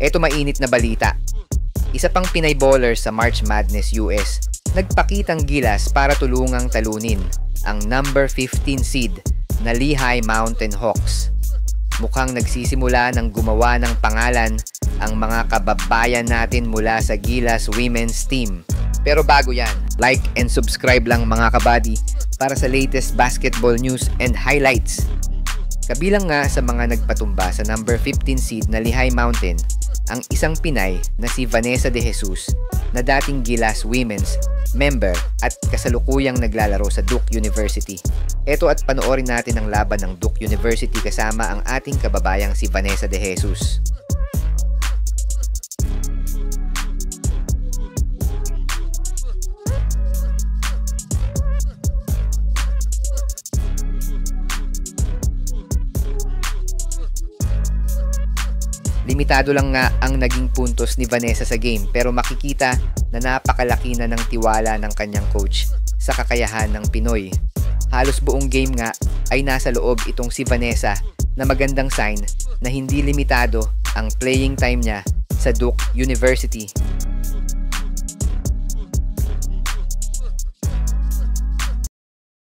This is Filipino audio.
Eto mainit na balita. Isa pang Pinay bowler sa March Madness US, nagpakitang gilas para tulungang talunin ang number 15 seed na Lehigh Mountain Hawks. Mukhang nagsisimula ng gumawa ng pangalan ang mga kababayan natin mula sa Gilas Women's Team. Pero bago yan, like and subscribe lang mga kabady para sa latest basketball news and highlights. Kabilang nga sa mga nagpatumba sa number 15 seed na Lehigh Mountain, ang isang Pinay na si Vanessa De Jesus na dating Gilas Women's member at kasalukuyang naglalaro sa Duke University. Eto at panoorin natin ang laban ng Duke University kasama ang ating kababayang si Vanessa De Jesus. Limitado lang nga ang naging puntos ni Vanessa sa game pero makikita na napakalaki na ng tiwala ng kanyang coach sa kakayahan ng Pinoy. Halos buong game nga ay nasa loob itong si Vanessa na magandang sign na hindi limitado ang playing time niya sa Duke University.